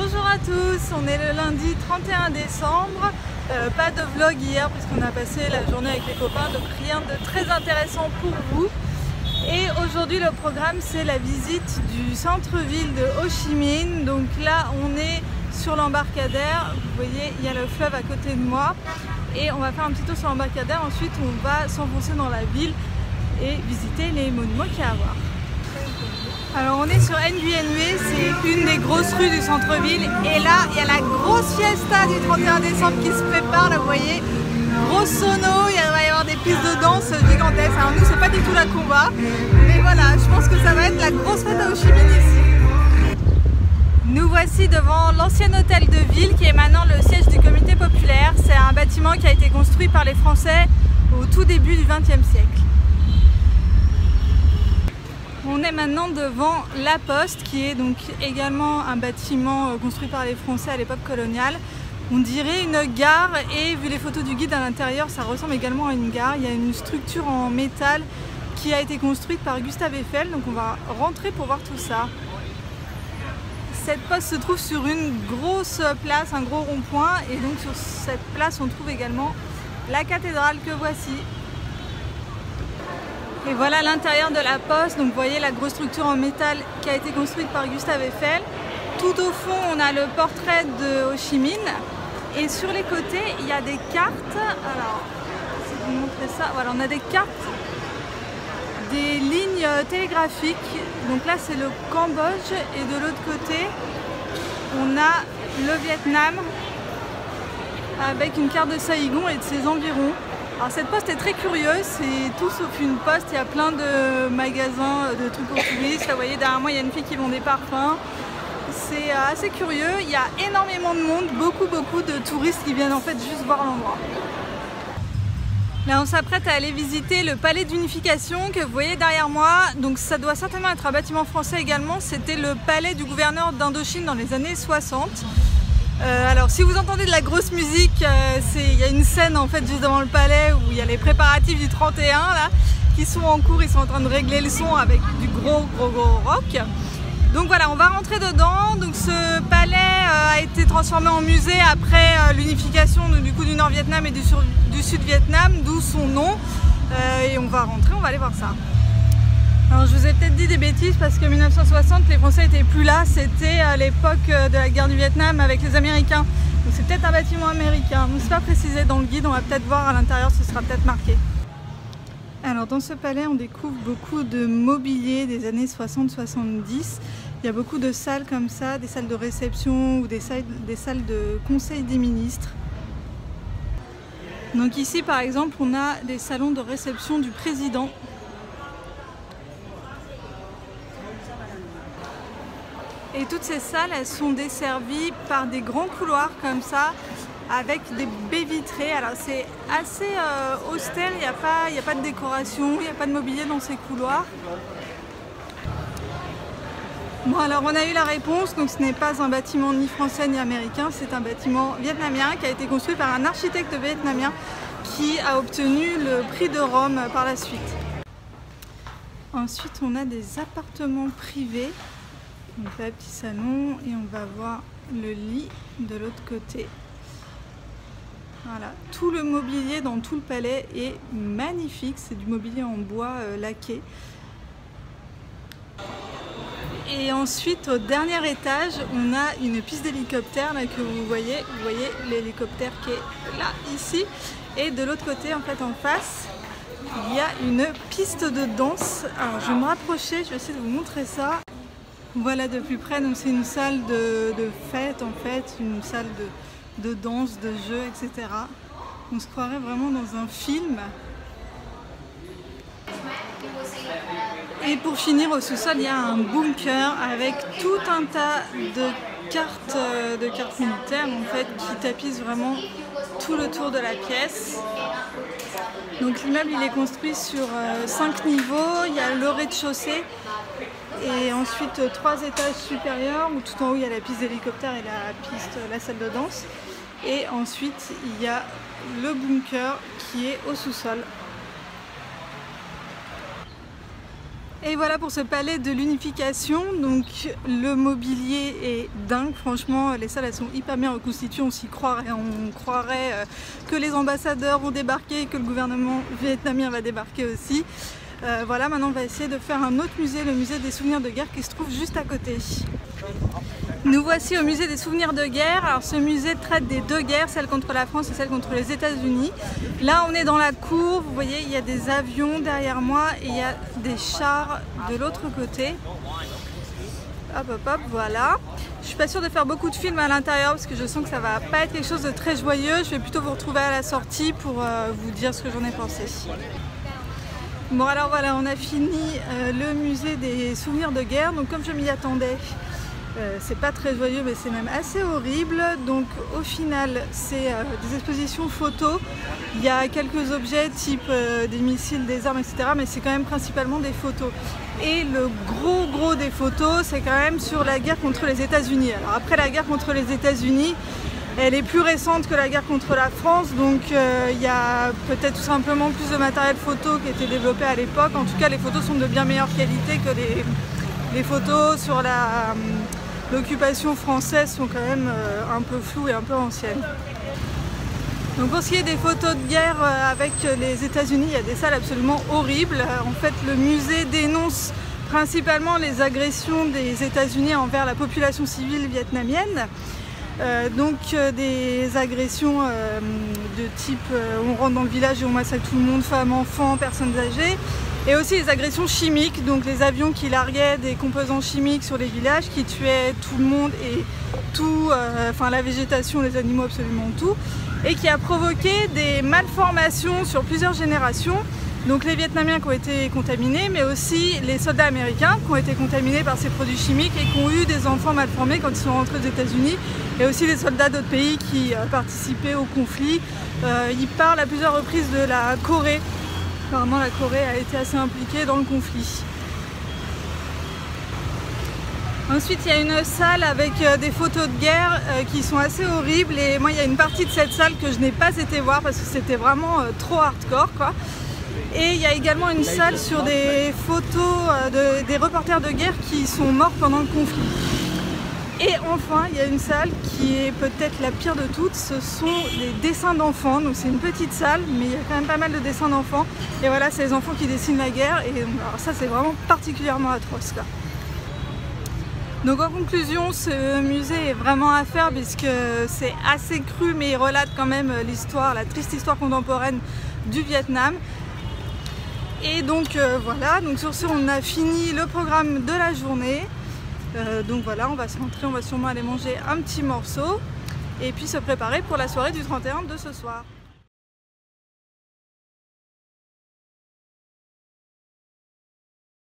Bonjour à tous, on est le lundi 31 décembre, pas de vlog hier puisqu'on a passé la journée avec les copains, donc rien de très intéressant pour vous. Et aujourd'hui le programme c'est la visite du centre-ville de Ho Chi Minh. Donc là on est sur l'embarcadère, vous voyez il y a le fleuve à côté de moi et on va faire un petit tour sur l'embarcadère, ensuite on va s'enfoncer dans la ville et visiter les monuments qu'il y a à voir. Alors on est sur Nguyen Hue, c'est une des grosses rues du centre-ville et là il y a la grosse fiesta du 31 décembre qui se prépare, là vous voyez, gros sono, il va y avoir des pistes de danse gigantesques. Alors nous c'est pas du tout là qu'on va, mais voilà, je pense que ça va être la grosse fête à Ho Chi Minh ici. Nous voici devant l'ancien hôtel de ville qui est maintenant le siège du comité populaire. C'est un bâtiment qui a été construit par les Français au tout début du XXe siècle. On est maintenant devant la Poste qui est donc également un bâtiment construit par les Français à l'époque coloniale. On dirait une gare et vu les photos du guide à l'intérieur ça ressemble également à une gare. Il y a une structure en métal qui a été construite par Gustave Eiffel, donc on va rentrer pour voir tout ça. Cette poste se trouve sur une grosse place, un gros rond-point, et donc sur cette place on trouve également la cathédrale que voici. Et voilà l'intérieur de la poste, donc vous voyez la grosse structure en métal qui a été construite par Gustave Eiffel. Tout au fond on a le portrait de Ho Chi Minh et sur les côtés il y a des cartes. Alors, si je vous montrer ça, voilà, on a des cartes, des lignes télégraphiques. Donc là c'est le Cambodge et de l'autre côté on a le Vietnam avec une carte de Saigon et de ses environs. Alors cette poste est très curieuse, c'est tout sauf une poste, il y a plein de magasins, de trucs pour touristes. Là, vous voyez derrière moi il y a une fille qui vend des parfums. C'est assez curieux, il y a énormément de monde, beaucoup de touristes qui viennent en fait juste voir l'endroit. Là on s'apprête à aller visiter le palais d'unification que vous voyez derrière moi. Donc ça doit certainement être un bâtiment français également, c'était le palais du gouverneur d'Indochine dans les années 60. Alors si vous entendez de la grosse musique, il y a une scène en fait juste devant le palais où il y a les préparatifs du 31 là, qui sont en cours, ils sont en train de régler le son avec du gros rock. Donc voilà, on va rentrer dedans. Donc ce palais a été transformé en musée après l'unification du coup du Nord-Vietnam et du Sud-Vietnam, d'où son nom. Et on va rentrer, on va aller voir ça. Alors je vous ai peut-être dit des bêtises parce que 1960 les Français n'étaient plus là, c'était à l'époque de la guerre du Vietnam avec les Américains. Donc c'est peut-être un bâtiment américain, donc c'est pas précisé dans le guide, on va peut-être voir à l'intérieur, ce sera peut-être marqué. Alors dans ce palais on découvre beaucoup de mobilier des années 60-70. Il y a beaucoup de salles comme ça, des salles de réception ou des salles de conseil des ministres. Donc ici par exemple on a des salons de réception du président. Et toutes ces salles, elles sont desservies par des grands couloirs comme ça, avec des baies vitrées. Alors c'est assez austère, il n'y a pas de décoration, il n'y a pas de mobilier dans ces couloirs. Bon alors on a eu la réponse, donc ce n'est pas un bâtiment ni français ni américain, c'est un bâtiment vietnamien qui a été construit par un architecte vietnamien qui a obtenu le prix de Rome par la suite. Ensuite on a des appartements privés. On fait un petit salon et on va voir le lit de l'autre côté. Voilà, tout le mobilier dans tout le palais est magnifique, c'est du mobilier en bois laqué. Et ensuite au dernier étage, on a une piste d'hélicoptère là que vous voyez l'hélicoptère qui est là, ici. Et de l'autre côté, en fait en face, il y a une piste de danse. Alors je vais me rapprocher, je vais essayer de vous montrer ça. Voilà de plus près, donc c'est une salle de fête en fait, une salle de danse, de jeu, etc. On se croirait vraiment dans un film. Et pour finir au sous-sol, il y a un bunker avec tout un tas de cartes militaires en fait qui tapissent vraiment tout le tour de la pièce. Donc l'immeuble il est construit sur 5 niveaux, il y a le rez-de-chaussée et ensuite 3 étages supérieurs où tout en haut il y a la piste d'hélicoptère et la salle de danse. Et ensuite il y a le bunker qui est au sous-sol. Et voilà pour ce palais de l'unification. Donc le mobilier est dingue, franchement les salles elles sont hyper bien reconstituées, on s'y croirait, on croirait que les ambassadeurs vont débarquer, que le gouvernement vietnamien va débarquer aussi. Voilà, maintenant on va essayer de faire un autre musée, le musée des souvenirs de guerre qui se trouve juste à côté. Nous voici au musée des souvenirs de guerre. Alors ce musée traite des deux guerres, celle contre la France et celle contre les États-Unis. Là on est dans la cour, vous voyez il y a des avions derrière moi et il y a des chars de l'autre côté. Hop hop hop, voilà. Je suis pas sûre de faire beaucoup de films à l'intérieur parce que je sens que ça va pas être quelque chose de très joyeux. Je vais plutôt vous retrouver à la sortie pour vous dire ce que j'en ai pensé. Bon alors voilà, on a fini le musée des souvenirs de guerre. Donc comme je m'y attendais, c'est pas très joyeux mais c'est même assez horrible. Donc au final c'est des expositions photos. Il y a quelques objets type des missiles, des armes, etc. Mais c'est quand même principalement des photos. Et le gros des photos c'est quand même sur la guerre contre les États-Unis. Alors après la guerre contre les États-Unis, elle est plus récente que la guerre contre la France, donc il y a peut-être tout simplement plus de matériel photo qui a été développé à l'époque. En tout cas les photos sont de bien meilleure qualité que les photos sur l'occupation française sont quand même un peu floues et un peu anciennes. Donc pour ce qui est des photos de guerre avec les États-Unis, il y a des salles absolument horribles. En fait le musée dénonce principalement les agressions des États-Unis envers la population civile vietnamienne. Des agressions de type on rentre dans le village et on massacre tout le monde, femmes, enfants, personnes âgées, et aussi les agressions chimiques, donc les avions qui larguaient des composants chimiques sur les villages, qui tuaient tout le monde et tout, la végétation, les animaux, absolument tout, et qui a provoqué des malformations sur plusieurs générations. Donc les Vietnamiens qui ont été contaminés, mais aussi les soldats américains qui ont été contaminés par ces produits chimiques et qui ont eu des enfants malformés quand ils sont rentrés aux États-Unis, et aussi les soldats d'autres pays qui participaient au conflit. Ils parlent à plusieurs reprises de la Corée. Apparemment la Corée a été assez impliquée dans le conflit. Ensuite il y a une salle avec des photos de guerre qui sont assez horribles, et moi il y a une partie de cette salle que je n'ai pas été voir parce que c'était vraiment trop hardcore quoi. Et il y a également une salle sur des photos des reporters de guerre qui sont morts pendant le conflit. Et enfin, il y a une salle qui est peut-être la pire de toutes, ce sont les dessins d'enfants. Donc c'est une petite salle, mais il y a quand même pas mal de dessins d'enfants. Et voilà, c'est les enfants qui dessinent la guerre. Et alors ça, c'est vraiment particulièrement atroce, quoi. Donc en conclusion, ce musée est vraiment à faire puisque c'est assez cru, mais il relate quand même l'histoire, la triste histoire contemporaine du Vietnam. Et donc voilà, donc sur ce on a fini le programme de la journée. Donc voilà, on va se rentrer, on va sûrement aller manger un petit morceau et puis se préparer pour la soirée du 31 de ce soir.